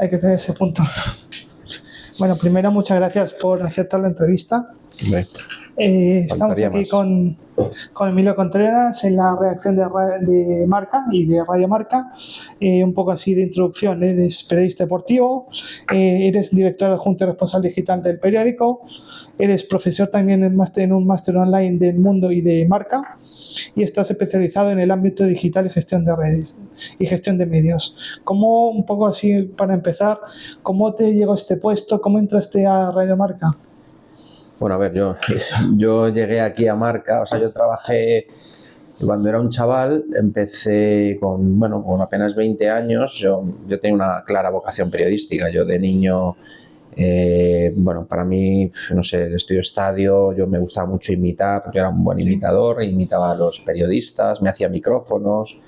hay que tener ese punto. Bueno, primero, muchas gracias por aceptar la entrevista. Estamos aquí con Emilio Contreras en la redacción de Marca y de Radio Marca. Un poco así de introducción: eres periodista deportivo, eres director adjunto y responsable digital del periódico, eres profesor también en un máster online del Mundo y de Marca, y estás especializado en el ámbito digital y gestión de redes y gestión de medios. ¿Cómo, un poco así para empezar, cómo te llegó este puesto? ¿Cómo entraste a Radio Marca? Bueno, a ver, yo llegué aquí a Marca, o sea, yo trabajé cuando era un chaval, empecé con apenas 20 años, yo tenía una clara vocación periodística. Yo de niño, para mí, no sé, el estudio estadio, yo me gustaba mucho imitar, yo era un buen imitador, imitaba a los periodistas, me hacía micrófonos,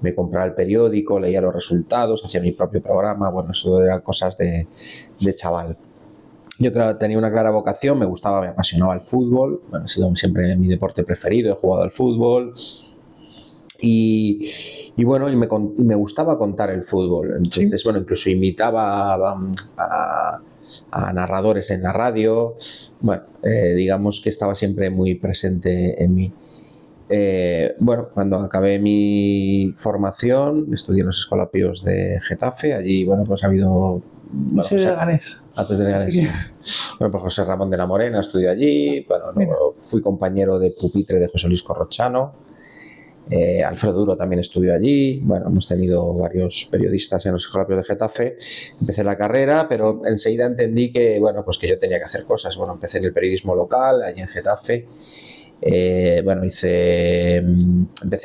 me compraba el periódico, leía los resultados, hacía mi propio programa, bueno, eso eran cosas de chaval. Yo tenía una clara vocación, me apasionaba el fútbol, bueno, ha sido siempre mi deporte preferido, he jugado al fútbol y me gustaba contar el fútbol. Entonces, bueno, incluso imitaba a narradores en la radio. Bueno, digamos que estaba siempre muy presente en mí. Cuando acabé mi formación, estudié en los Escolapios de Getafe. Allí, bueno, pues ha habido... Soy de Leganés. Antes de Leganés. Sí. Bueno, pues José Ramón de la Morena estudió allí. Bueno, luego fui compañero de pupitre de José Luis Corrochano. Alfredo Duro también estudió allí. Bueno, hemos tenido varios periodistas en los Escolapios de Getafe. Empecé la carrera, pero enseguida entendí que, pues que yo tenía que hacer cosas. Bueno, empecé en el periodismo local, allí en Getafe. Empecé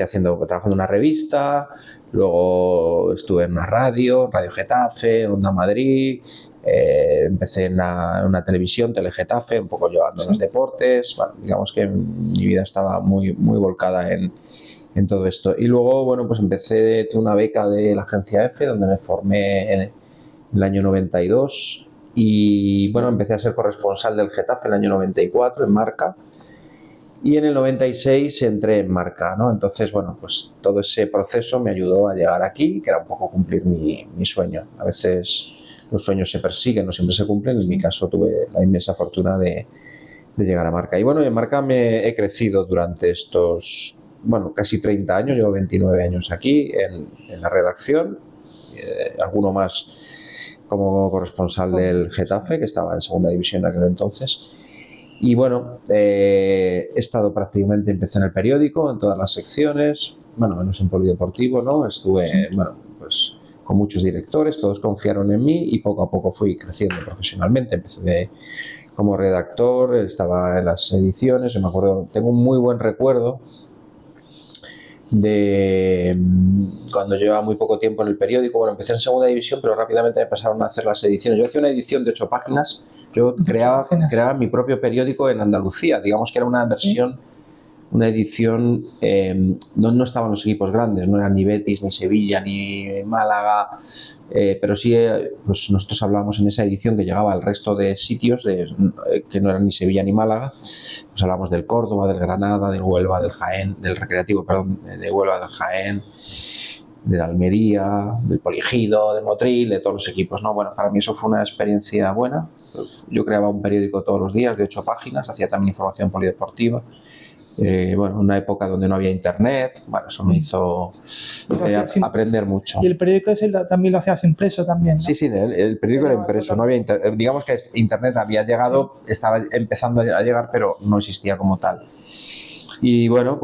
trabajando en una revista, luego estuve en una Radio Getafe, Onda Madrid, empecé en una televisión, Telegetafe, un poco llevando los deportes. Bueno, digamos que mi vida estaba muy, muy volcada en todo esto. Y luego, pues empecé una beca de la agencia EFE, donde me formé en el año 92 y empecé a ser corresponsal del Getafe en el año 94 en Marca. Y en el 96 entré en Marca, ¿no? Entonces, pues todo ese proceso me ayudó a llegar aquí, que era un poco cumplir mi sueño. A veces los sueños se persiguen, no siempre se cumplen. En mi caso tuve la inmensa fortuna de llegar a Marca. Y en Marca me he crecido durante estos, casi 30 años. Llevo 29 años aquí en la redacción, alguno más como corresponsal del Getafe, que estaba en segunda división en aquel entonces. Y he estado prácticamente, empecé en el periódico, en todas las secciones, menos en polideportivo, ¿no? Estuve, con muchos directores, todos confiaron en mí y poco a poco fui creciendo profesionalmente. Empecé como redactor, estaba en las ediciones, me acuerdo, tengo un muy buen recuerdo de cuando llevaba muy poco tiempo en el periódico. Empecé en segunda división, pero rápidamente me pasaron a hacer las ediciones. Yo hacía una edición de 8 páginas. Yo creaba mi propio periódico en Andalucía. Digamos que era una versión, una edición, no estaban los equipos grandes, no eran ni Betis, ni Sevilla, ni Málaga, pero sí, nosotros hablábamos en esa edición que llegaba al resto de sitios que no eran ni Sevilla ni Málaga. Pues hablábamos del Córdoba, del Granada, del Huelva, del Jaén, del Recreativo, perdón, de Huelva, del Jaén, de Almería, del Poligido, de Motril, de todos los equipos, ¿no? Para mí eso fue una experiencia buena. Yo creaba un periódico todos los días de 8 páginas, hacía también información polideportiva. Una época donde no había internet, eso me hizo aprender mucho. ¿Y el periódico ese también lo hacías impreso también, no? Sí, el periódico era impreso, no había digamos que internet había llegado, estaba empezando a llegar, pero no existía como tal. Y con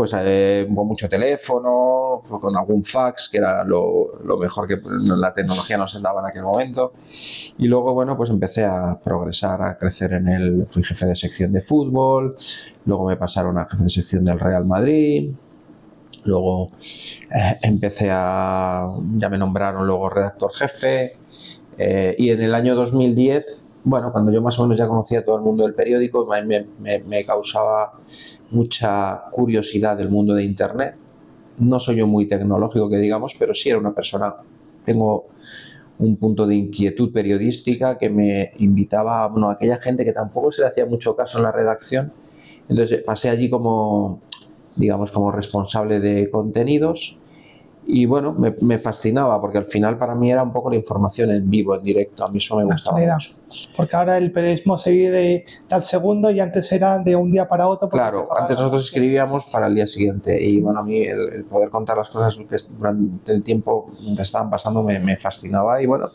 mucho teléfono, con algún fax, que era lo mejor que la tecnología nos daba en aquel momento. Y luego, empecé a progresar, a crecer fui jefe de sección de fútbol, luego me pasaron a jefe de sección del Real Madrid, luego ya me nombraron luego redactor jefe, y en el año 2010, cuando yo más o menos ya conocía a todo el mundo del periódico, me causaba mucha curiosidad del mundo de internet. No soy yo muy tecnológico, que digamos, pero sí era una persona, tengo un punto de inquietud periodística que me invitaba a aquella gente que tampoco se le hacía mucho caso en la redacción. Entonces pasé allí como responsable de contenidos Y bueno, me fascinaba porque al final para mí era un poco la información en vivo, en directo. A mí eso me gustaba mucho. Porque ahora el periodismo se vive al segundo y antes era de un día para otro. Claro, antes nosotros escribíamos para el día siguiente y bueno, a mí el poder contar las cosas que durante el tiempo que estaban pasando me fascinaba y bueno,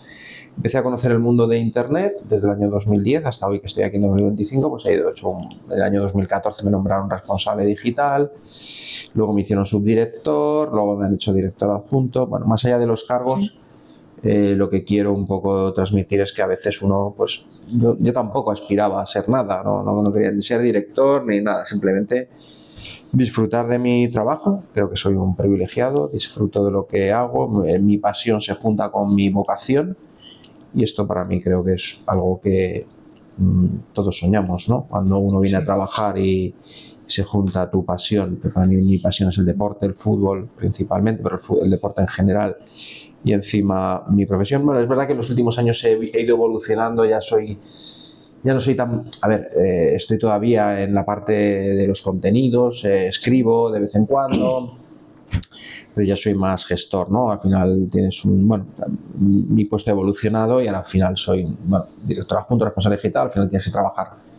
empecé a conocer el mundo de Internet desde el año 2010 hasta hoy que estoy aquí en 2025, pues he hecho en el año 2014 me nombraron responsable digital, luego me hicieron subdirector, luego me han hecho director adjunto, bueno, más allá de los cargos, lo que quiero un poco transmitir es que a veces uno, pues yo tampoco aspiraba a ser nada, no quería ni ser director ni nada, simplemente disfrutar de mi trabajo, creo que soy un privilegiado, disfruto de lo que hago, mi pasión se junta con mi vocación. Y esto para mí creo que es algo que todos soñamos, ¿no? Cuando uno viene a trabajar y se junta tu pasión, que para mí mi pasión es el deporte, el fútbol principalmente, pero el deporte en general y encima mi profesión. Bueno, es verdad que en los últimos años he ido evolucionando, ya no soy tan... A ver, estoy todavía en la parte de los contenidos, escribo de vez en cuando, pero ya soy más gestor, ¿no? Al final tienes mi puesto ha evolucionado y al final soy director adjunto, responsable digital, al final tienes que trabajar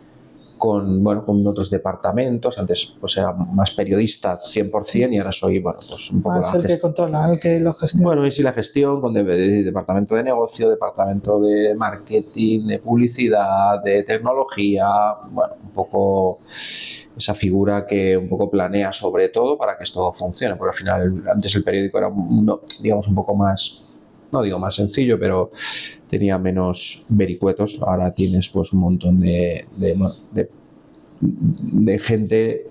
con otros departamentos, antes pues era más periodista 100% y ahora soy, pues un poco el que controla, el que lo gestiona. Bueno, y sí, la gestión con departamento de negocio, departamento de marketing, de publicidad, de tecnología, bueno, un poco esa figura que un poco planea sobre todo para que esto funcione, porque al final antes el periódico era digamos un poco más, no digo más sencillo, pero tenía menos vericuetos. Ahora tienes pues un montón de gente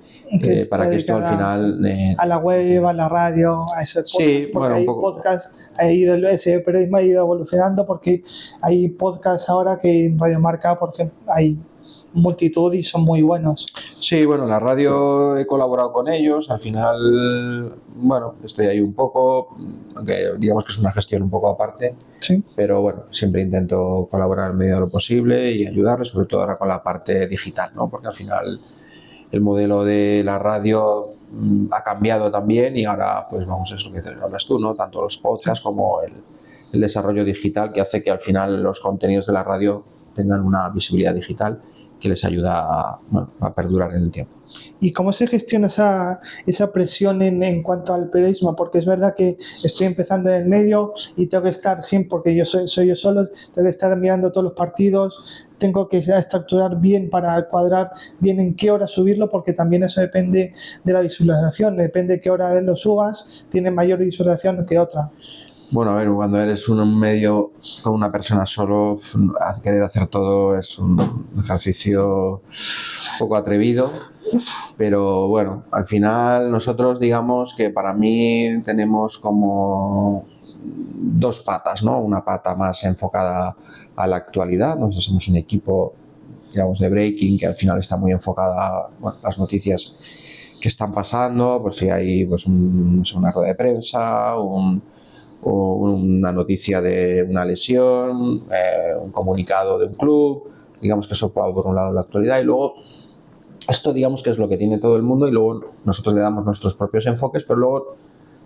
para que esto al final a la web, a la radio, a ese podcast, sí, porque hay podcast, ese periodismo ha ido evolucionando porque hay podcasts ahora que en Radio Marca, por ejemplo, hay multitud y son muy buenos. Sí, bueno, la radio he colaborado con ellos, al final, bueno, estoy ahí un poco, aunque digamos que es una gestión un poco aparte, sí. Pero bueno, siempre intento colaborar en medida de lo posible y ayudarles, sobre todo ahora con la parte digital, ¿no? Porque al final el modelo de la radio ha cambiado también y ahora, pues vamos, es lo que hablas tú, ¿no? Tanto los podcasts como el desarrollo digital que hace que al final los contenidos de la radio tengan una visibilidad digital que les ayuda a perdurar en el tiempo. ¿Y cómo se gestiona esa presión en cuanto al periodismo? Porque es verdad que estoy empezando en el medio y tengo que estar siempre, porque yo soy yo solo, tengo que estar mirando todos los partidos, tengo que estructurar bien para cuadrar bien en qué hora subirlo, porque también eso depende de la visualización, depende de qué hora lo subas, tiene mayor visualización que otra. Bueno, a ver, cuando eres un medio con una persona solo, querer hacer todo es un ejercicio un poco atrevido, pero bueno, al final nosotros digamos que para mí tenemos como dos patas, ¿no? Una pata más enfocada a la actualidad, nosotros somos un equipo, digamos, de breaking que al final está muy enfocada a las noticias que están pasando, pues si hay pues una rueda de prensa, o una noticia de una lesión, un comunicado de un club, digamos que eso por un lado la actualidad y luego esto digamos que es lo que tiene todo el mundo y luego nosotros le damos nuestros propios enfoques, pero luego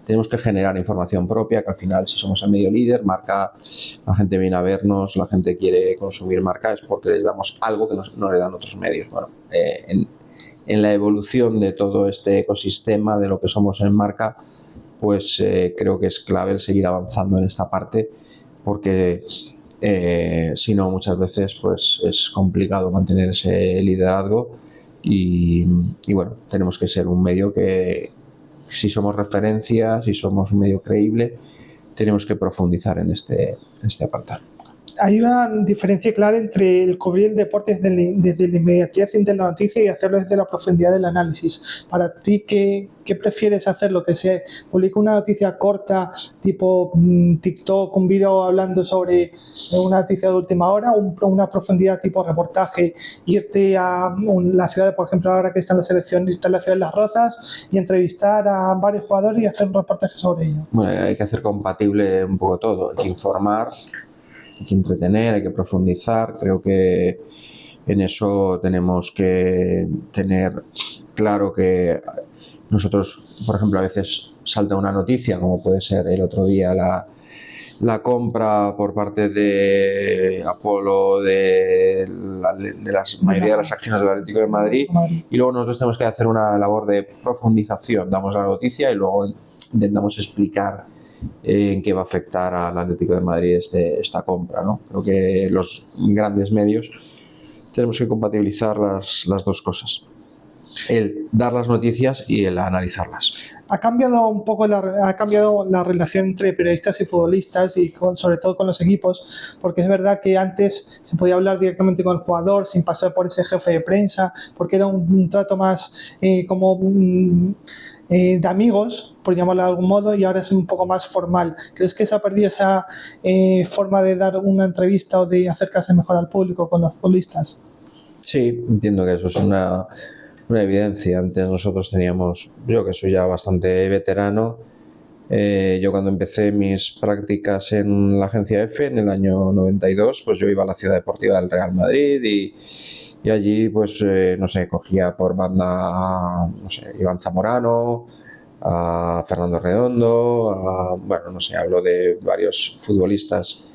tenemos que generar información propia, que al final si somos el medio líder, Marca, la gente viene a vernos, la gente quiere consumir Marca, es porque les damos algo que no le dan otros medios. Bueno, en la evolución de todo este ecosistema de lo que somos en Marca, pues creo que es clave el seguir avanzando en esta parte porque si no muchas veces pues es complicado mantener ese liderazgo y bueno, tenemos que ser un medio que si somos referencia, si somos un medio creíble, tenemos que profundizar en este apartado. Hay una diferencia clara entre el cubrir el deporte desde la inmediatez de la noticia y hacerlo desde la profundidad del análisis. Para ti, ¿qué prefieres hacer? ¿Lo que se publica una noticia corta, tipo TikTok, un vídeo hablando sobre una noticia de última hora, o una profundidad tipo reportaje, irte a la ciudad, por ejemplo, ahora que está en la selección, irte a la ciudad de Las Rozas y entrevistar a varios jugadores y hacer un reportaje sobre ello? Bueno, hay que hacer compatible un poco todo, hay que informar, hay que entretener, hay que profundizar. Creo que en eso tenemos que tener claro que nosotros, por ejemplo, a veces salta una noticia, como puede ser el otro día la compra por parte de Apolo de la mayoría de las acciones del Atlético de Madrid, y luego nosotros tenemos que hacer una labor de profundización. Damos la noticia y luego intentamos explicar en qué va a afectar al Atlético de Madrid esta compra, ¿no? Creo que los grandes medios tenemos que compatibilizar las dos cosas: el dar las noticias y el analizarlas. Ha cambiado un poco ha cambiado la relación entre periodistas y futbolistas, y sobre todo con los equipos, porque es verdad que antes se podía hablar directamente con el jugador sin pasar por ese jefe de prensa, porque era un trato más de amigos, por llamarlo de algún modo, y ahora es un poco más formal. ¿Crees que se ha perdido esa forma de dar una entrevista o de acercarse mejor al público con los futbolistas? Sí, entiendo que eso es una evidencia. Antes nosotros teníamos, yo que soy ya bastante veterano, yo cuando empecé mis prácticas en la agencia EFE en el año 92, pues yo iba a la ciudad deportiva del Real Madrid y allí pues no sé, cogía por banda a, no sé, Iván Zamorano, a Fernando Redondo, bueno, no sé, hablo de varios futbolistas,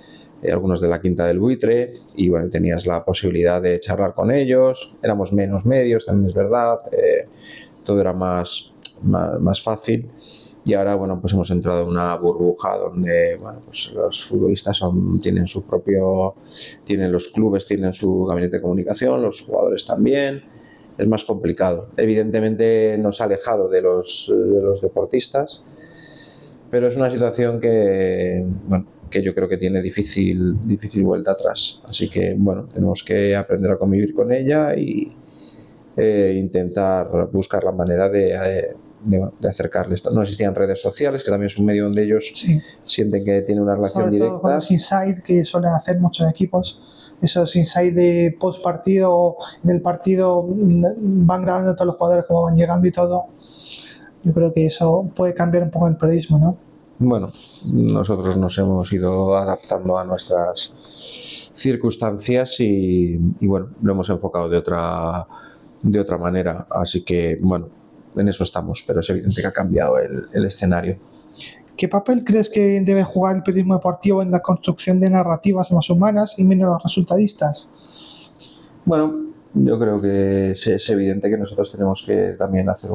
algunos de la Quinta del Buitre, y bueno, tenías la posibilidad de charlar con ellos. Éramos menos medios, también es verdad, todo era más fácil. Y ahora, bueno, pues hemos entrado en una burbuja donde, bueno, pues los futbolistas tienen su propio, tienen los clubes, tienen su gabinete de comunicación, los jugadores también. Es más complicado. Evidentemente nos ha alejado de los deportistas, pero es una situación que, bueno, que yo creo que tiene difícil vuelta atrás. Así que, bueno, tenemos que aprender a convivir con ella y intentar buscar la manera de acercarles. No existían redes sociales, que también es un medio donde ellos sienten que tienen una relación sobre directa. Todo con los insights que suelen hacer muchos equipos, esos insights de post partido, en el partido van grabando a todos los jugadores cómo van llegando y todo. Yo creo que eso puede cambiar un poco el periodismo, ¿no? Bueno, nosotros nos hemos ido adaptando a nuestras circunstancias y bueno, lo hemos enfocado de otra manera. Así que, bueno, en eso estamos, pero es evidente que ha cambiado el escenario. ¿Qué papel crees que debe jugar el periodismo deportivo en la construcción de narrativas más humanas y menos resultadistas? Bueno, yo creo que es evidente que nosotros tenemos que también hacer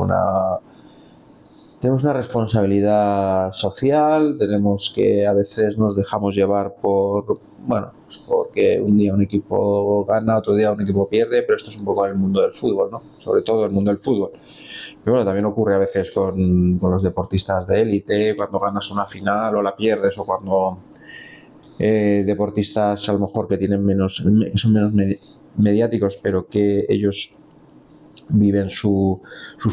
tenemos una responsabilidad social, tenemos que a veces nos dejamos llevar porque un día un equipo gana, otro día un equipo pierde, pero esto es un poco el mundo del fútbol, ¿no? Sobre todo el mundo del fútbol. Pero bueno, también ocurre a veces con los deportistas de élite, cuando ganas una final o la pierdes, o cuando deportistas a lo mejor que son menos mediáticos, pero que ellos viven sus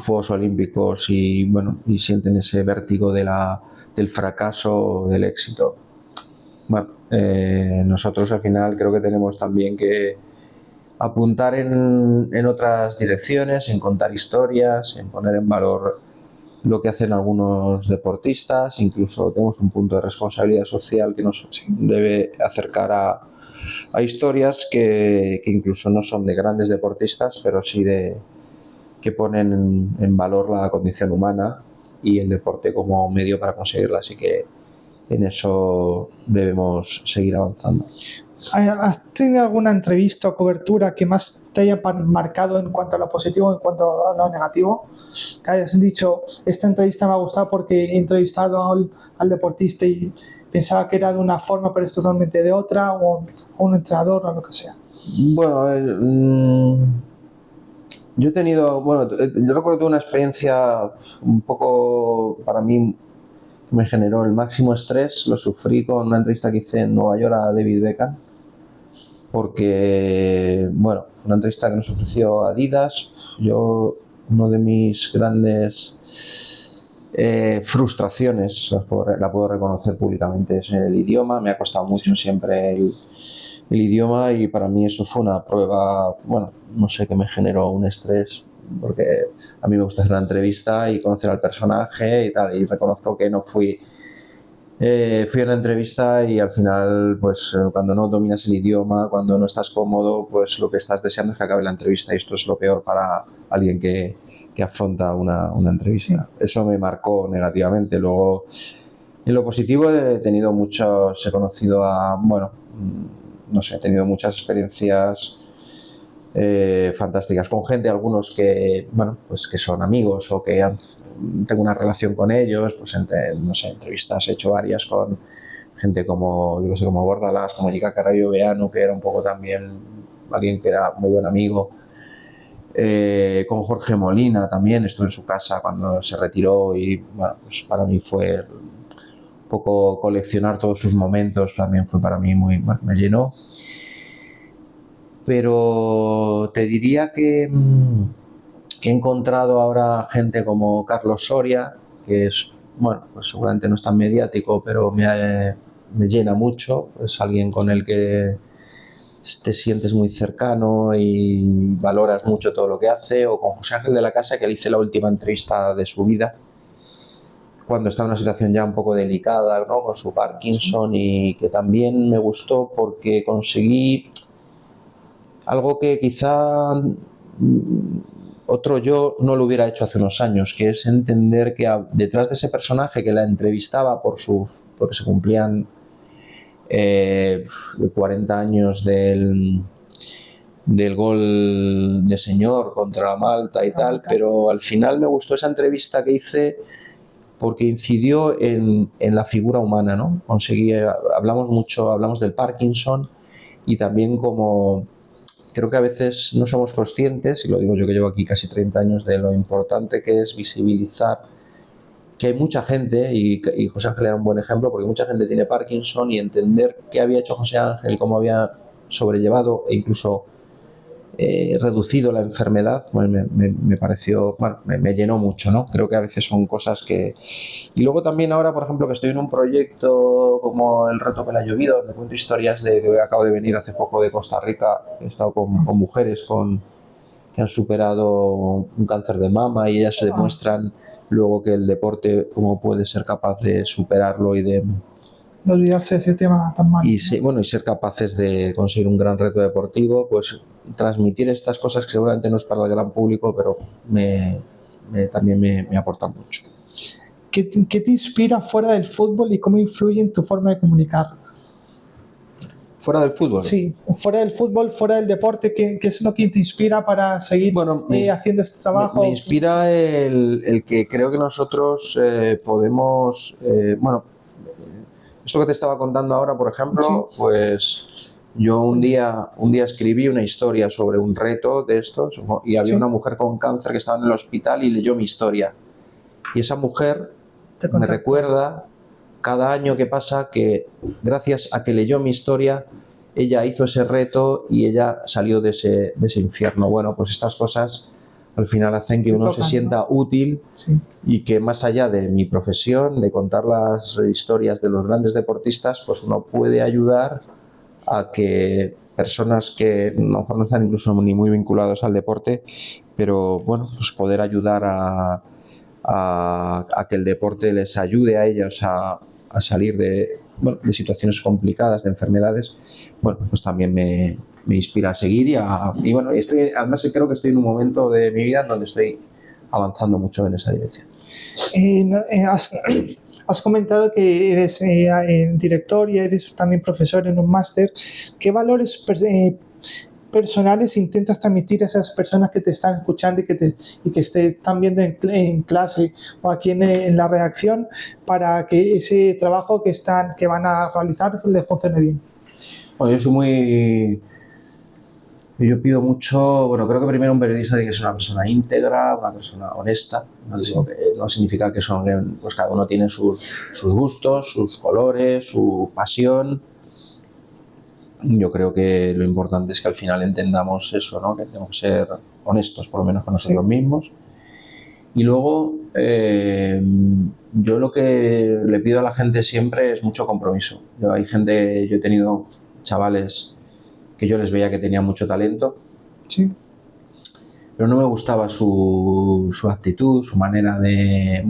Juegos Olímpicos y bueno, y sienten ese vértigo del fracaso, del éxito. Bueno, nosotros al final creo que tenemos también que apuntar en otras direcciones, en contar historias, en poner en valor lo que hacen algunos deportistas. Incluso tenemos un punto de responsabilidad social que nos debe acercar a historias que incluso no son de grandes deportistas, pero sí que ponen en valor la condición humana y el deporte como medio para conseguirla. Así que en eso debemos seguir avanzando. ¿Has tenido alguna entrevista o cobertura que más te haya marcado en cuanto a lo positivo, en cuanto a lo negativo? Que hayas dicho, esta entrevista me ha gustado porque he entrevistado al deportista y pensaba que era de una forma, pero es totalmente de otra, o a un entrenador o lo que sea. Bueno, yo he tenido, yo recuerdo una experiencia un poco, para mí, que me generó el máximo estrés. Lo sufrí con una entrevista que hice en Nueva York a David Beckham, porque, bueno, una entrevista que nos ofreció Adidas. Uno de mis grandes frustraciones, la puedo reconocer públicamente, es el idioma. Me ha costado mucho siempre el idioma, y para mí eso fue una prueba, no sé, que me generó un estrés, porque a mí me gusta hacer una entrevista y conocer al personaje y tal, y reconozco que no fui a una entrevista y al final, pues cuando no dominas el idioma, cuando no estás cómodo, pues lo que estás deseando es que acabe la entrevista, y esto es lo peor para alguien que que afronta una entrevista. Sí. Eso me marcó negativamente. Luego, en lo positivo he tenido muchos, he conocido a, bueno, no sé, he tenido muchas experiencias fantásticas con gente, algunos que, bueno, pues que son amigos o que tengo una relación con ellos, pues no sé, entrevistas he hecho varias con gente como, yo que sé, como Bordalás, como Jica Carabio Beano, que era un poco también alguien que era muy buen amigo. Con Jorge Molina también, estuve en su casa cuando se retiró y bueno, pues para mí fue un poco coleccionar todos sus momentos, también fue para mí muy, bueno, me llenó. Pero te diría que he encontrado ahora gente como Carlos Soria, que es, bueno, pues seguramente no es tan mediático, pero me llena mucho, es alguien con el que te sientes muy cercano y valoras mucho todo lo que hace, o con José Ángel de la Casa, que le hice la última entrevista de su vida, cuando estaba en una situación ya un poco delicada, ¿no?, con su Parkinson, y que también me gustó porque conseguí algo que quizá otro yo no lo hubiera hecho hace unos años, que es entender que detrás de ese personaje que la entrevistaba porque se cumplían 40 años del gol de Señor contra Malta y tal, pero al final me gustó esa entrevista que hice porque incidió en la figura humana, ¿no? Hablamos del Parkinson, y también como creo que a veces no somos conscientes, y lo digo yo que llevo aquí casi 30 años, de lo importante que es visibilizar que hay mucha gente, y José Ángel era un buen ejemplo, porque mucha gente tiene Parkinson, y entender qué había hecho José Ángel, cómo había sobrellevado e incluso reducido la enfermedad, pues me pareció, bueno, me llenó mucho, ¿no? Creo que a veces son cosas que... Y luego también ahora, por ejemplo, que estoy en un proyecto como El Reto que le ha llovido, donde cuento historias que acabo de venir hace poco de Costa Rica, he estado con mujeres que han superado un cáncer de mama, y ellas se demuestran luego que el deporte cómo puede ser capaz de superarlo y de olvidarse de ese tema tan malo. Y ser capaces de conseguir un gran reto deportivo, pues transmitir estas cosas que seguramente no es para el gran público, pero también me aportan mucho. ¿Qué te inspira fuera del fútbol y cómo influye en tu forma de comunicar? ¿Fuera del fútbol? Sí, fuera del fútbol, fuera del deporte, ¿qué es lo que te inspira para seguir haciendo este trabajo? Me inspira el que creo que nosotros podemos... esto que te estaba contando ahora, por ejemplo, sí. Pues yo un día escribí una historia sobre un reto de estos, y había una mujer con cáncer que estaba en el hospital y leyó mi historia. Y esa mujer me recuerda cada año que pasa que gracias a que leyó mi historia, ella hizo ese reto y ella salió de ese infierno. Bueno, pues estas cosas al final hacen que uno se sienta útil, sí. Y que más allá de mi profesión, de contar las historias de los grandes deportistas, pues uno puede ayudar a que personas que a lo mejor no están incluso ni muy vinculados al deporte, pero bueno, pues poder ayudar a que el deporte les ayude a ellos a salir de situaciones complicadas, de enfermedades, bueno, pues también me inspira a seguir y bueno, además creo que estoy en un momento de mi vida en donde estoy avanzando mucho en esa dirección. Has comentado que eres director y eres también profesor en un máster. ¿Qué valores personales intentas transmitir a esas personas que te están escuchando y que están viendo en clase o aquí en la redacción, para que ese trabajo que van a realizar les funcione bien? Bueno, yo pido mucho, creo que primero un periodista tiene que ser una persona íntegra, una persona honesta. No digo que no significa que pues cada uno tiene sus gustos, sus colores, su pasión. Yo creo que lo importante es que al final entendamos eso, ¿no? Que tenemos que ser honestos, por lo menos con nosotros mismos. Y luego, yo lo que le pido a la gente siempre es mucho compromiso. Yo he tenido chavales que yo les veía que tenían mucho talento, sí. Pero no me gustaba su actitud, su manera de...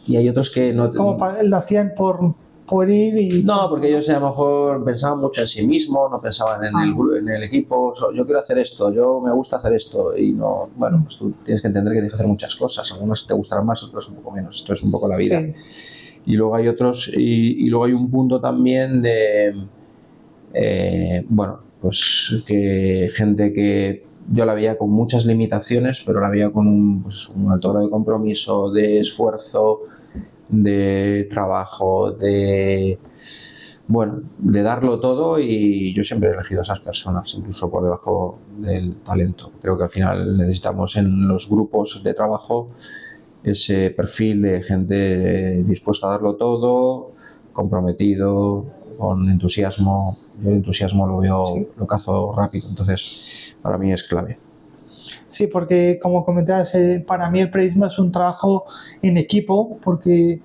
y hay otros que no... Como lo hacían por por ir y... No, porque ellos a lo mejor pensaban mucho en sí mismos, no pensaban en el equipo. Yo quiero hacer esto, yo me gusta hacer esto. Y no, bueno, pues tú tienes que entender que tienes que hacer muchas cosas. Algunos te gustarán más, otros un poco menos. Esto es un poco la vida. Sí. Y luego hay otros, y luego hay un punto también de, bueno, pues que gente que yo la veía con muchas limitaciones, pero la veía con un alto grado de compromiso, de esfuerzo, de trabajo, de darlo todo, y yo siempre he elegido a esas personas, incluso por debajo del talento. Creo que al final necesitamos en los grupos de trabajo ese perfil de gente dispuesta a darlo todo, comprometido, con entusiasmo. Yo el entusiasmo lo veo, sí, lo cazo rápido, entonces para mí es clave. Sí, porque como comentabas, para mí el periodismo es un trabajo en equipo, porque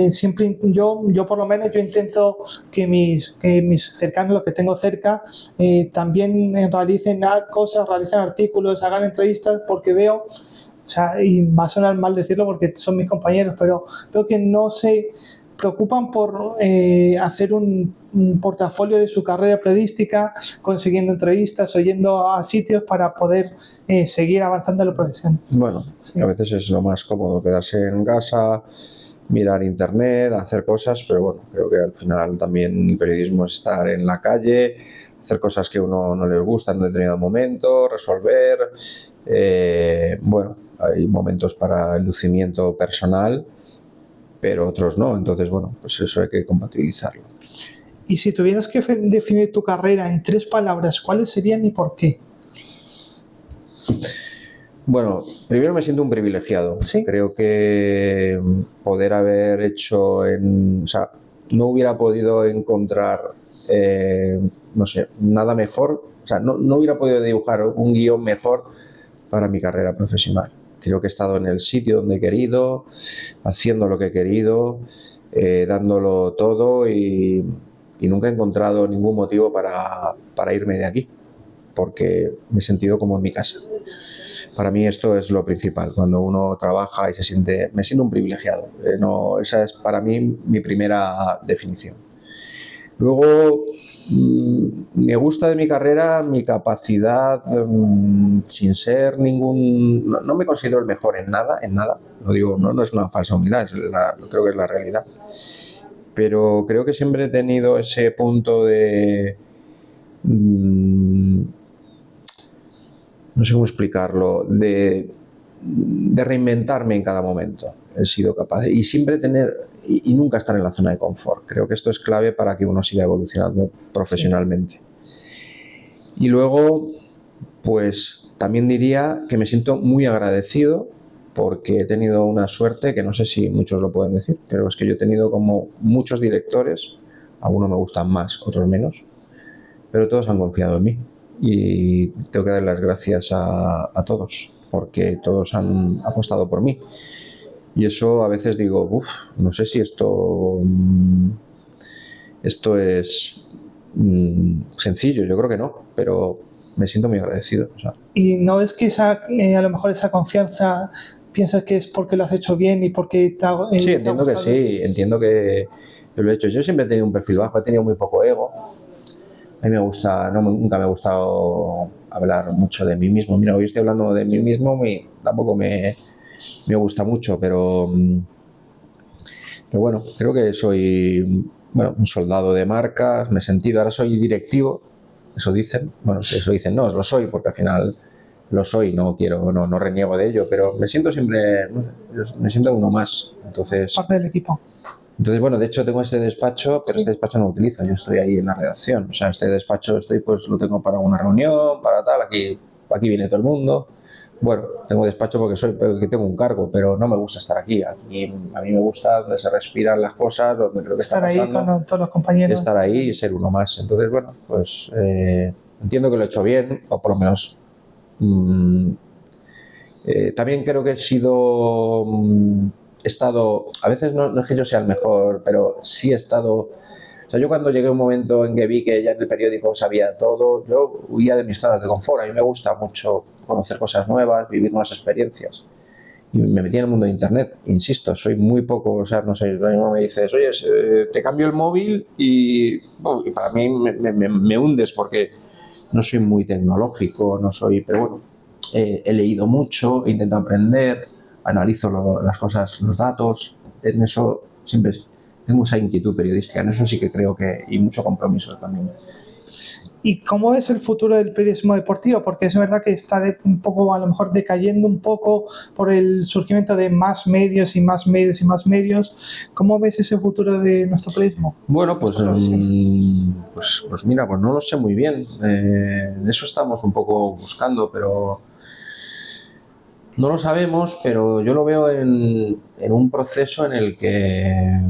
siempre yo por lo menos yo intento que mis cercanos, los que tengo cerca, también realicen cosas, realicen artículos, hagan entrevistas, porque veo, o sea, y va a sonar mal decirlo porque son mis compañeros, pero veo que no se preocupan por hacer un portafolio de su carrera periodística, consiguiendo entrevistas o yendo a sitios para poder seguir avanzando en la profesión. Bueno, sí, a veces es lo más cómodo quedarse en casa, mirar internet, hacer cosas, pero bueno, creo que al final también el periodismo es estar en la calle, hacer cosas que a uno no les gusta en un determinado momento, resolver. Bueno, hay momentos para el lucimiento personal, pero otros no, entonces bueno, pues eso hay que compatibilizarlo. Y si tuvieras que definir tu carrera en 3 palabras, ¿cuáles serían y por qué? Bueno, primero me siento un privilegiado. ¿Sí? Creo que poder haber hecho o sea, no hubiera podido encontrar, no sé, nada mejor. O sea, no hubiera podido dibujar un guión mejor para mi carrera profesional. Creo que he estado en el sitio donde he querido, haciendo lo que he querido, dándolo todo, y nunca he encontrado ningún motivo para irme de aquí, porque me he sentido como en mi casa. Para mí esto es lo principal, cuando uno trabaja y me siento un privilegiado. Esa es para mí mi primera definición. Luego, me gusta de mi carrera mi capacidad, sin ser no me considero el mejor en nada, lo digo, no es una falsa humildad, creo que es la realidad. Pero creo que siempre he tenido ese punto de... no sé cómo explicarlo, de reinventarme en cada momento. He sido capaz y siempre y nunca estar en la zona de confort. Creo que esto es clave para que uno siga evolucionando profesionalmente. Sí. Y luego, pues también diría que me siento muy agradecido, porque he tenido una suerte que no sé si muchos lo pueden decir, pero es que yo he tenido como muchos directores, algunos me gustan más, otros menos, pero todos han confiado en mí. Y tengo que dar las gracias a todos, porque todos han apostado por mí. Y eso a veces digo, no sé si esto es sencillo, yo creo que no, pero me siento muy agradecido. O sea. ¿Y no es que a lo mejor esa confianza piensas que es porque lo has hecho bien y porque sí, entiendo que sí, entiendo que lo he hecho. Yo siempre he tenido un perfil bajo, he tenido muy poco ego. A mí me gusta, nunca me ha gustado hablar mucho de mí mismo. Mira, hoy estoy hablando de mí mismo y tampoco me gusta mucho, pero bueno, creo que soy un soldado de marcas, me he sentido, ahora soy directivo, eso dicen, no, lo soy porque al final lo soy, no reniego de ello, pero me siento siempre, me siento uno más, entonces... Parte del equipo. Entonces, bueno, de hecho tengo este despacho, pero sí, este despacho no lo utilizo, yo estoy ahí en la redacción. O sea, este despacho pues lo tengo para una reunión, para tal, aquí viene todo el mundo. Bueno, tengo despacho porque tengo un cargo, pero no me gusta estar aquí. Aquí a mí me gusta donde se respiran las cosas, donde creo que estar está pasando. Ahí con todos los compañeros. Estar ahí y ser uno más. Entonces, bueno, pues entiendo que lo he hecho bien, o por lo menos... también creo que he estado, a veces no es que yo sea el mejor, pero sí he estado, o sea, yo cuando llegué a un momento en que vi que ya en el periódico sabía todo, yo huía de mis zonas de confort. A mí me gusta mucho conocer cosas nuevas, vivir nuevas experiencias, y me metí en el mundo de internet. Insisto, soy muy poco, o sea, no sé, lo mismo me dices, oye, te cambio el móvil y para mí me hundes porque no soy muy tecnológico, no soy, pero bueno, he leído mucho, he intentado aprender, analizo las cosas, los datos, en eso siempre tengo esa inquietud periodística, en eso sí que creo que, y mucho compromiso también. ¿Y cómo es el futuro del periodismo deportivo? Porque es verdad que está un poco, a lo mejor, decayendo un poco por el surgimiento de más medios y más medios y más medios. ¿Cómo ves ese futuro de nuestro periodismo? Bueno, pues mira, pues no lo sé muy bien. En eso estamos un poco buscando, pero no lo sabemos, pero yo lo veo en un proceso en el que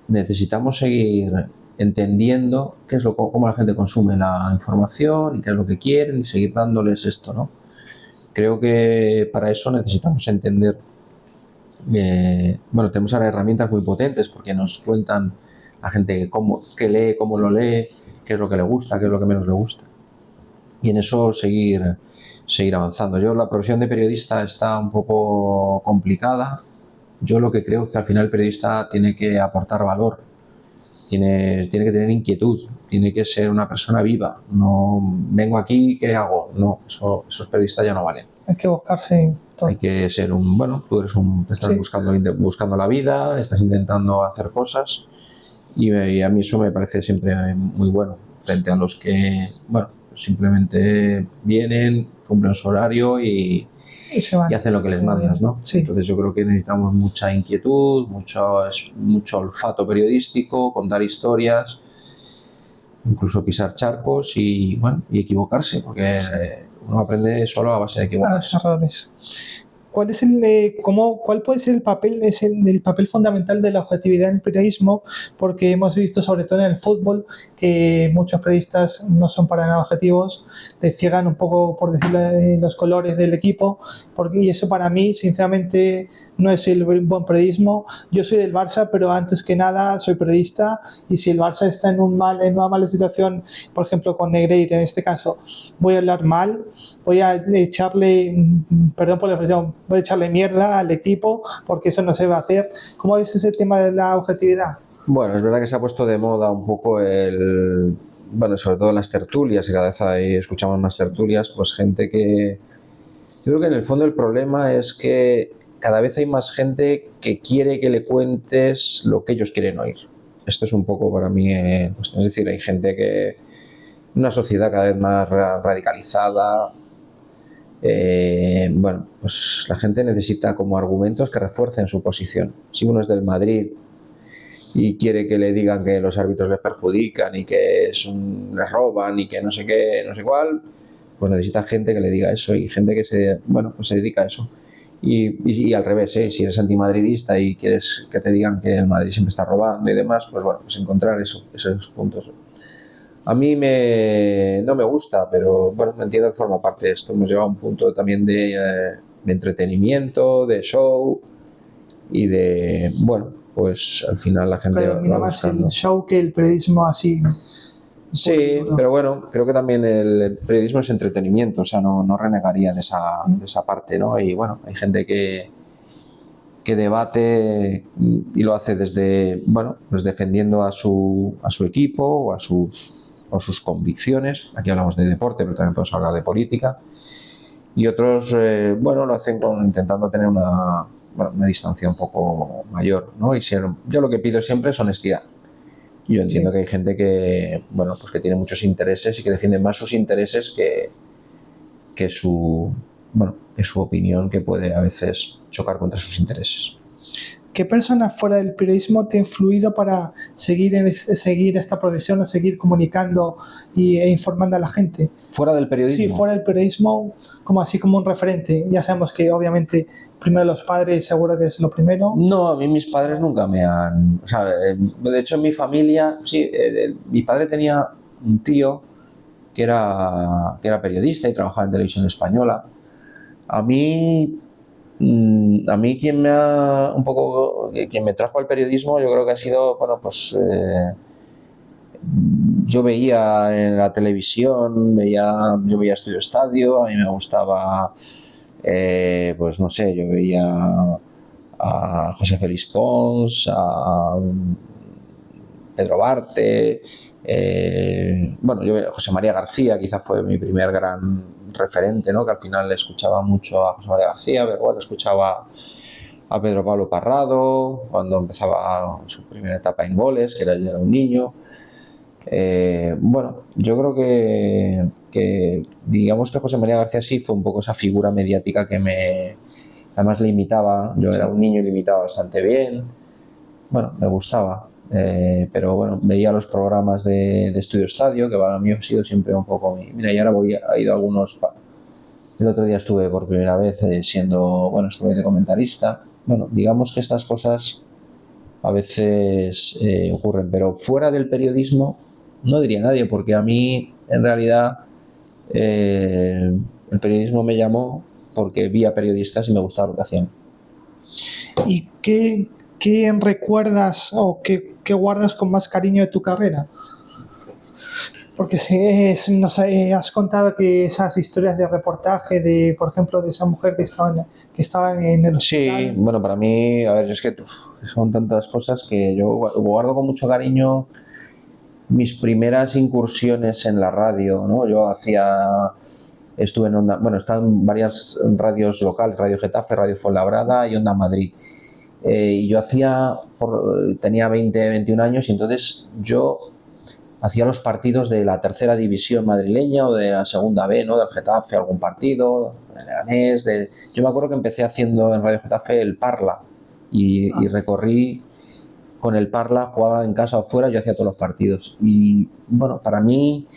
necesitamos seguir entendiendo cómo la gente consume la información y qué es lo que quieren y seguir dándoles esto, ¿no? Creo que para eso necesitamos entender, tenemos ahora herramientas muy potentes porque nos cuentan la gente qué lee, cómo lo lee, qué es lo que le gusta, qué es lo que menos le gusta. Y en eso seguir avanzando. La profesión de periodista está un poco complicada. Yo lo que creo es que al final el periodista tiene que aportar valor, tiene que tener inquietud, tiene que ser una persona viva. No vengo aquí, ¿qué hago? No, esos periodistas ya no valen. Hay que buscarse todo. Hay que ser tú eres estás buscando la vida, estás intentando hacer cosas y a mí eso me parece siempre muy bueno frente a los que, simplemente vienen, cumplen su horario y hacen lo que les mandas, ¿no? Sí. Entonces yo creo que necesitamos mucha inquietud, mucho olfato periodístico, contar historias, incluso pisar charcos y equivocarse, porque uno aprende solo a base de equivocarse. ¿Cuál puede ser el papel fundamental de la objetividad en el periodismo? Porque hemos visto, sobre todo en el fútbol, que muchos periodistas no son para nada objetivos, les ciegan un poco, por decirlo, los colores del equipo, y eso para mí, sinceramente, no es el buen periodismo. Yo soy del Barça, pero antes que nada soy periodista, y si el Barça está en una mala situación, por ejemplo con Negreira en este caso, voy a hablar mal, voy a echarle, perdón por la expresión, voy a echarle mierda al equipo porque eso no se va a hacer. ¿Cómo ves ese tema de la objetividad? Bueno, es verdad que se ha puesto de moda un poco sobre todo en las tertulias, y cada vez escuchamos más tertulias, pues gente que... Yo creo que en el fondo el problema es que cada vez hay más gente que quiere que le cuentes lo que ellos quieren oír. Esto es un poco para mí, es decir, hay gente que... Una sociedad cada vez más radicalizada, pues la gente necesita como argumentos que refuercen su posición. Si uno es del Madrid y quiere que le digan que los árbitros les perjudican y que les roban y que no sé qué, no sé cuál, pues necesita gente que le diga eso y gente que se dedica a eso. Y al revés, si eres antimadridista y quieres que te digan que el Madrid siempre está robando y demás, pues encontrar esos puntos. A mí no me gusta, pero entiendo que forma parte de esto. Hemos llegado a un punto también de entretenimiento, de show y de, pues al final la gente va buscando más el show que el periodismo así. Sí, pero creo que también el periodismo es entretenimiento, o sea, no renegaría de esa parte, ¿no? Y hay gente que debate y lo hace desde, pues defendiendo a su equipo o a sus convicciones. Aquí hablamos de deporte, pero también podemos hablar de política. Y otros, lo hacen intentando tener una distancia un poco mayor, ¿no? Yo lo que pido siempre es honestidad. Yo entiendo que hay gente que, pues que tiene muchos intereses y que defiende más sus intereses que su opinión, que puede a veces chocar contra sus intereses. ¿Qué persona fuera del periodismo te ha influido para seguir esta profesión o seguir comunicando e informando a la gente? ¿Fuera del periodismo? Sí, fuera del periodismo, como un referente. Ya sabemos que obviamente primero los padres, seguro que es lo primero. No, a mí mis padres nunca me han... O sea, de hecho en mi familia, sí, mi padre tenía un tío que era periodista y trabajaba en Televisión Española. A mí quien me trajo al periodismo, yo creo que ha sido, yo veía en la televisión, yo veía Estudio Estadio, a mí me gustaba Pues no sé, yo veía a José Félix Pons, a Pedro Barte, José María García quizá fue mi primer gran referente, ¿no? Que al final escuchaba mucho a José María García, pero bueno, escuchaba a Pedro Pablo Parrado cuando empezaba su primera etapa en goles, que yo era un niño. Yo creo que digamos que José María García sí fue un poco esa figura mediática que además le imitaba. Yo era un niño y le imitaba bastante bien. Bueno, me gustaba. Pero bueno, veía los programas de Estudio Estadio, que para mí ha sido siempre un poco mira, y ahora he ido a algunos. El otro día estuve por primera vez estuve de comentarista. Bueno, digamos que estas cosas a veces ocurren, pero fuera del periodismo no diría nadie, porque a mí en realidad el periodismo me llamó porque vi a periodistas y me gustaba lo que hacían. ¿Y qué recuerdas o qué guardas con más cariño de tu carrera? Porque has contado que esas historias de reportaje, por ejemplo, de esa mujer que estaba en el hospital. Sí, bueno, para mí, a ver, es que son tantas cosas que yo guardo con mucho cariño mis primeras incursiones en la radio, ¿no? Estuve en Onda, estaba en varias radios locales, Radio Getafe, Radio Fuenlabrada y Onda Madrid. Y yo tenía 20, 21 años y entonces yo hacía los partidos de la tercera división madrileña o de la segunda B, ¿no? Del Getafe, algún partido, del Leganés. Yo me acuerdo que empecé haciendo en Radio Getafe el Parla y recorrí con el Parla, jugaba en casa o fuera, yo hacía todos los partidos. Y bueno, para mí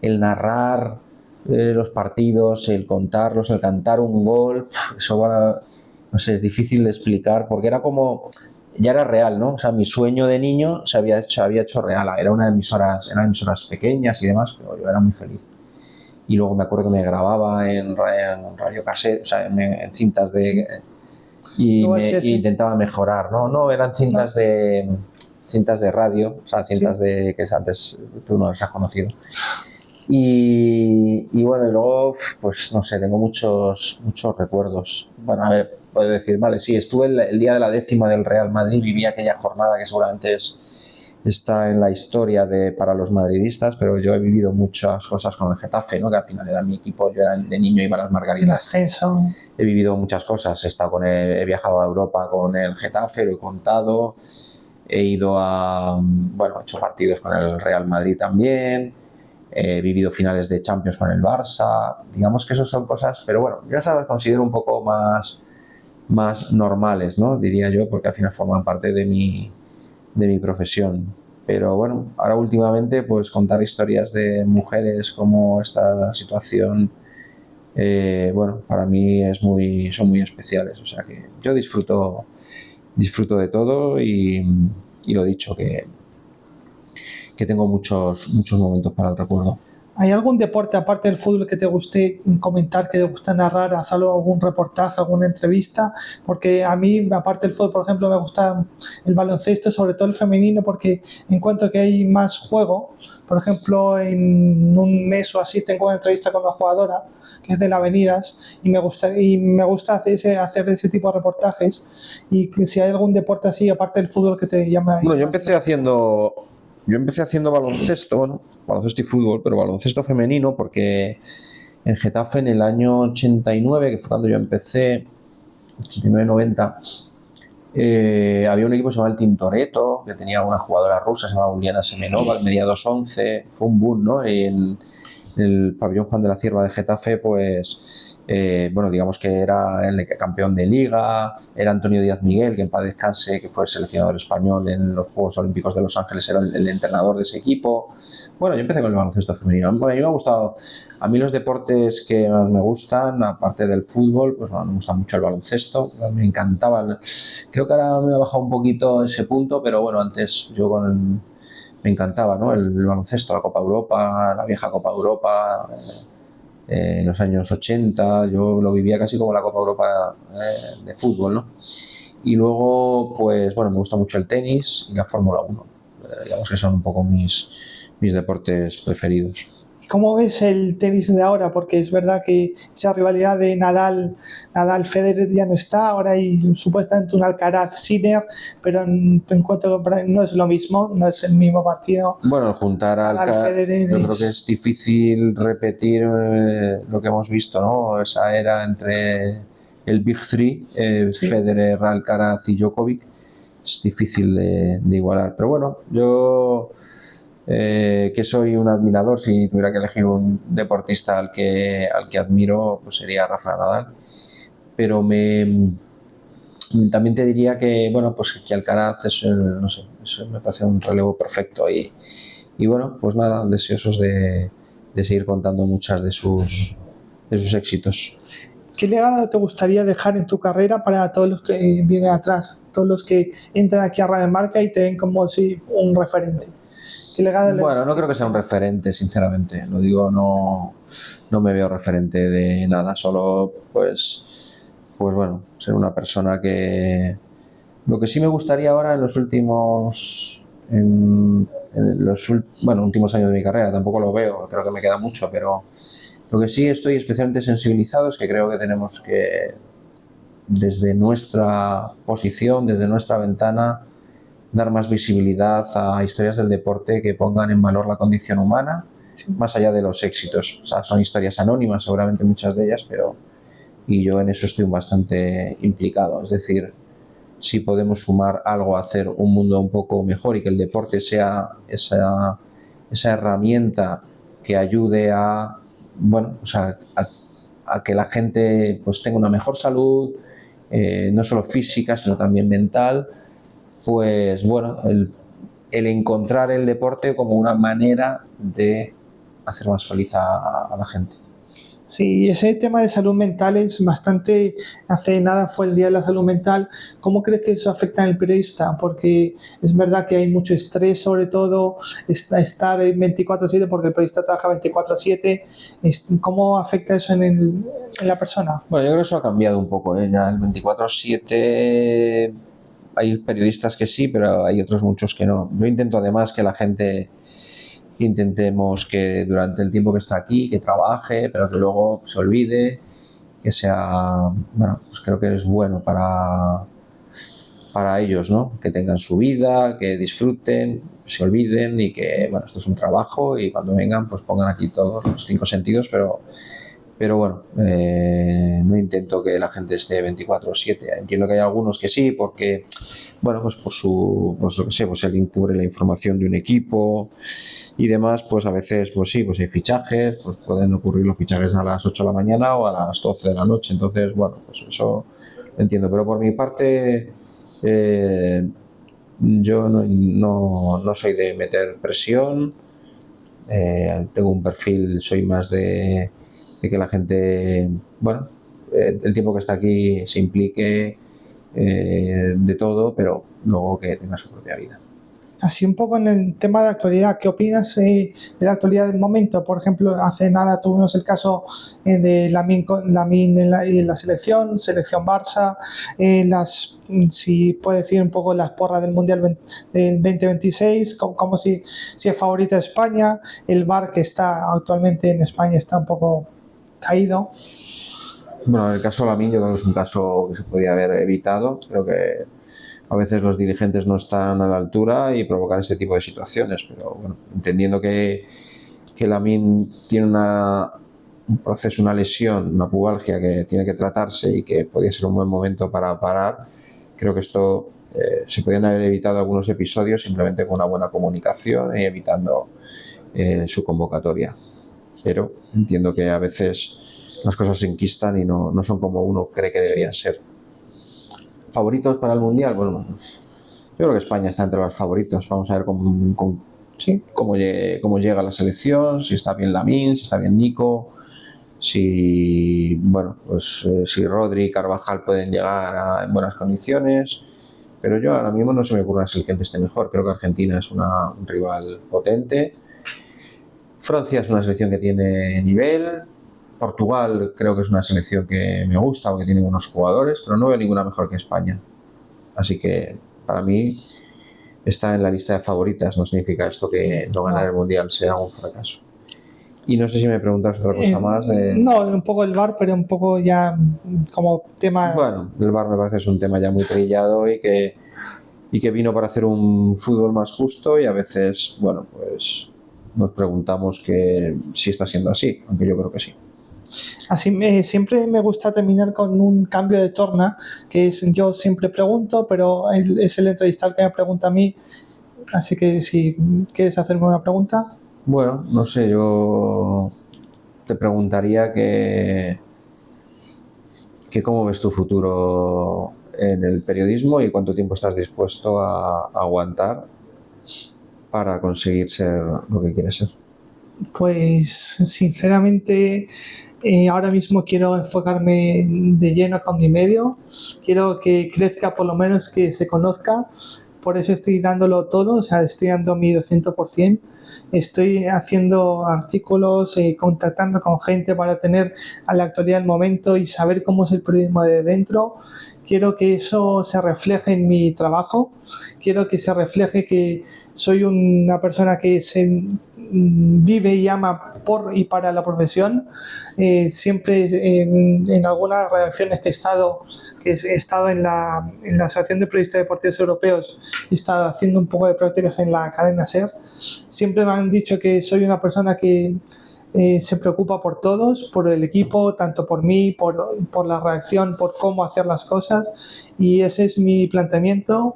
el narrar los partidos, el contarlos, el cantar un gol, eso no sé, es difícil de explicar porque ya era real, ¿no? O sea, mi sueño de niño se había hecho real. Eran emisoras pequeñas y demás, pero yo era muy feliz. Y luego me acuerdo que me grababa en radio cassette, o sea, en cintas de... Y intentaba mejorar, ¿no? No, eran cintas de radio, o sea, cintas que antes tú no las has conocido. Y bueno, y luego, pues no sé, tengo muchos recuerdos. Bueno, a ver, puedo decir, vale, sí, estuve el día de la 10ª del Real Madrid, viví aquella jornada que seguramente está en la historia para los madridistas, pero yo he vivido muchas cosas con el Getafe, ¿no? Que al final era mi equipo, yo era de niño, iba a las Margaritas. El ascenso. He vivido muchas cosas, he viajado a Europa con el Getafe, lo he contado, he ido he hecho partidos con el Real Madrid también, he vivido finales de Champions con el Barça, digamos que eso son cosas, pero bueno, ya sabes, considero un poco más normales, ¿no? Diría yo, porque al final forman parte de mi profesión. Pero bueno, ahora últimamente pues contar historias de mujeres como esta situación, para mí son muy especiales, o sea que yo disfruto de todo y lo dicho, que tengo muchos momentos para el recuerdo. ¿Hay algún deporte aparte del fútbol que te guste comentar, que te guste narrar, hacer algún reportaje, alguna entrevista? Porque a mí, aparte del fútbol, por ejemplo, me gusta el baloncesto, sobre todo el femenino, porque encuentro que hay más juego. Por ejemplo, en un mes o así tengo una entrevista con una jugadora que es de la Avenidas y me gusta hacer ese tipo de reportajes. Y si hay algún deporte así, aparte del fútbol, que te llama... Bueno, yo empecé haciendo baloncesto, baloncesto y fútbol, pero baloncesto femenino, porque en Getafe en el año 89, que fue cuando yo empecé, 89-90, había un equipo que se llamaba el Team Toretto, que tenía una jugadora rusa, se llamaba Uliana Semenova, medía 2'11", fue un boom, ¿no? En el pabellón Juan de la Cierva de Getafe, pues... digamos que era el campeón de liga, era Antonio Díaz Miguel, que en paz descanse, que fue el seleccionador español en los Juegos Olímpicos de Los Ángeles, era el entrenador de ese equipo. Bueno, yo empecé con el baloncesto femenino. Bueno, a mí me ha gustado, a mí los deportes que más me gustan, aparte del fútbol, pues me gusta mucho el baloncesto, me encantaba. Creo que ahora me ha bajado un poquito ese punto, pero bueno, antes yo me encantaba, ¿no? El baloncesto, la Copa Europa, la vieja Copa Europa. En los años 80 yo lo vivía casi como la Copa Europa de fútbol, ¿no? Y luego, pues bueno, me gusta mucho el tenis y la Fórmula 1. Digamos que son un poco mis deportes preferidos. ¿Cómo ves el tenis de ahora? Porque es verdad que esa rivalidad de Nadal-Federer ya no está, ahora hay supuestamente un Alcaraz-Sinner, pero encuentro que no es lo mismo, no es el mismo partido. Bueno, juntar a Alcaraz, yo creo que es difícil repetir lo que hemos visto, ¿no? Esa era entre el Big Three, sí. Federer, Alcaraz y Djokovic, es difícil de igualar. Pero bueno, yo que soy un admirador, si tuviera que elegir un deportista al que admiro, pues sería Rafael Nadal. Pero también te diría que, bueno, pues que Alcaraz es, no sé, me parece un relevo perfecto y bueno, pues nada, deseosos de seguir contando muchas de sus éxitos. ¿Qué legado te gustaría dejar en tu carrera para todos los que vienen atrás, todos los que entran aquí a Radio Marca y te ven como si un referente? Bueno, no creo que sea un referente, sinceramente. Lo digo, no me veo referente de nada, solo pues bueno, ser una persona que... Lo que sí me gustaría ahora en los últimos últimos años de mi carrera, tampoco lo veo, creo que me queda mucho, pero lo que sí estoy especialmente sensibilizado es que creo que tenemos que, desde nuestra posición, desde nuestra ventana, dar más visibilidad a historias del deporte que pongan en valor la condición humana, más allá de los éxitos. O sea, son historias anónimas, seguramente muchas de ellas, y yo en eso estoy bastante implicado. Es decir, si podemos sumar algo a hacer un mundo un poco mejor y que el deporte sea esa herramienta que ayude a, bueno, pues a que la gente pues tenga una mejor salud, no solo física, sino también mental, pues bueno, el encontrar el deporte como una manera de hacer más feliz a la gente. Sí, ese tema de salud mental es bastante... Hace nada fue el Día de la Salud Mental. ¿Cómo crees que eso afecta en el periodista? Porque es verdad que hay mucho estrés, sobre todo estar 24/7, porque el periodista trabaja 24/7. ¿Cómo afecta eso en la persona? Bueno, yo creo que eso ha cambiado un poco, ¿eh? Ya el 24/7 hay periodistas que sí, pero hay otros muchos que no. Yo intento además que la gente... Intentemos que durante el tiempo que está aquí, que trabaje, pero que luego se olvide, que sea, bueno, pues creo que es bueno para ellos, ¿no? Que tengan su vida, que disfruten, que se olviden y que, bueno, esto es un trabajo y cuando vengan pues pongan aquí todos los 5 sentidos, pero bueno, no intento que la gente esté 24/7. Entiendo que hay algunos que sí, porque, bueno, pues por pues lo que sé, pues alguien cubre la información de un equipo y demás, pues a veces, pues sí, pues hay fichajes, pues pueden ocurrir los fichajes a las 8 de la mañana o a las 12 de la noche, entonces, bueno, pues eso lo entiendo, pero por mi parte, yo no soy de meter presión, tengo un perfil, soy más de que la gente, bueno, el tiempo que está aquí se implique de todo, pero luego que tenga su propia vida. Así un poco en el tema de actualidad, ¿qué opinas de la actualidad del momento? Por ejemplo, hace nada tuvimos el caso de Lamine en la selección Barça, si puede decir un poco las porras del Mundial del 2026, como si es favorita España, el VAR que está actualmente en España está un poco caído. Bueno, en el caso de Lamine yo creo que es un caso que se podía haber evitado. Creo que a veces los dirigentes no están a la altura y provocan este tipo de situaciones, pero bueno, entendiendo que Lamine tiene un proceso, una lesión, una pubalgia que tiene que tratarse y que podría ser un buen momento para parar, creo que esto se podrían haber evitado algunos episodios simplemente con una buena comunicación y evitando su convocatoria. Pero entiendo que a veces las cosas se enquistan y no son como uno cree que deberían ser. ¿Favoritos para el Mundial? Bueno, yo creo que España está entre los favoritos. Vamos a ver cómo llega la selección, si está bien Lamine, si está bien Nico, si Rodri y Carvajal pueden llegar en buenas condiciones. Pero yo ahora mismo no se me ocurre una selección que esté mejor. Creo que Argentina es un rival potente. Francia es una selección que tiene nivel. Portugal creo que es una selección que me gusta porque tiene buenos jugadores, pero no veo ninguna mejor que España. Así que para mí está en la lista de favoritas. No significa esto que no ganar el Mundial sea un fracaso. Y no sé si me preguntas otra cosa más. No, un poco el VAR, pero un poco ya como tema... Bueno, el VAR me parece es un tema ya muy trillado y que vino para hacer un fútbol más justo, y a veces, bueno, pues nos preguntamos que si está siendo así, aunque yo creo que sí. Así siempre me gusta terminar con un cambio de torna, que es yo siempre pregunto, pero es el entrevistador que me pregunta a mí. Así que si quieres hacerme una pregunta. Bueno, no sé, yo te preguntaría que cómo ves tu futuro en el periodismo y cuánto tiempo estás dispuesto a aguantar para conseguir ser lo que quieres ser. Pues sinceramente ahora mismo quiero enfocarme de lleno con mi medio, quiero que crezca, por lo menos que se conozca, por eso estoy dándolo todo, o sea, estoy dando mi 200%, estoy haciendo artículos, contactando con gente para tener a la actualidad del momento y saber cómo es el periodismo de dentro. Quiero que eso se refleje en mi trabajo, quiero que se refleje que soy una persona que vive y ama por y para la profesión. Siempre en algunas redacciones que he estado en la Asociación de Periodistas Deportivos Europeos, he estado haciendo un poco de prácticas en la cadena SER. Siempre me han dicho que soy una persona que se preocupa por todos, por el equipo, tanto por mí, por la redacción, por cómo hacer las cosas, y ese es mi planteamiento.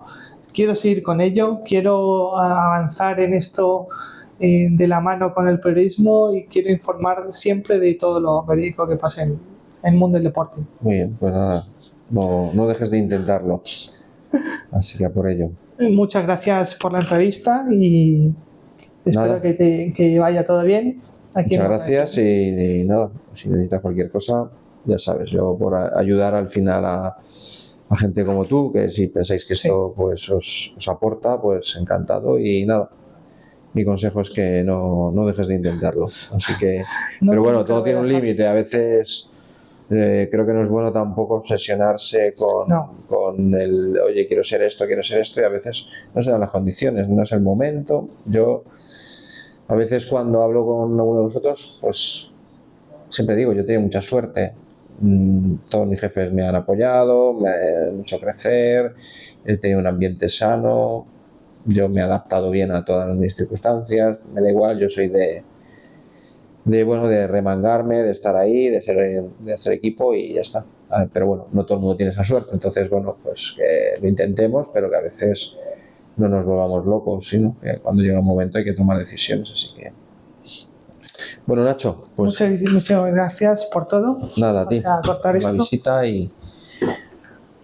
Quiero seguir con ello, quiero avanzar en esto de la mano con el periodismo, y quiero informar siempre de todo lo verídico que pasa en el mundo del deporte. Muy bien, pues nada, no dejes de intentarlo. Así que a por ello. Muchas gracias por la entrevista y espero que vaya todo bien. Muchas gracias y nada, si necesitas cualquier cosa, ya sabes, yo por ayudar al final a gente como tú, que si pensáis que esto pues os aporta, pues encantado, y nada. Mi consejo es que no dejes de intentarlo. Así que, pero bueno, todo tiene un límite. A veces creo que no es bueno tampoco obsesionarse con el, oye, quiero ser esto, y a veces no se dan las condiciones, no es el momento. Yo, a veces cuando hablo con uno de vosotros, pues siempre digo, yo he tenido mucha suerte. Todos mis jefes me han apoyado, me han hecho crecer, he tenido un ambiente sano. Yo me he adaptado bien a todas mis circunstancias, me da igual, yo soy de remangarme, de estar ahí, de hacer equipo y ya está. Pero bueno, no todo el mundo tiene esa suerte, entonces bueno, pues que lo intentemos, pero que a veces no nos volvamos locos, sino que cuando llega un momento hay que tomar decisiones, así que... Bueno, Nacho, pues... Muchas gracias por todo. Nada, a ti. Cortar la visita y...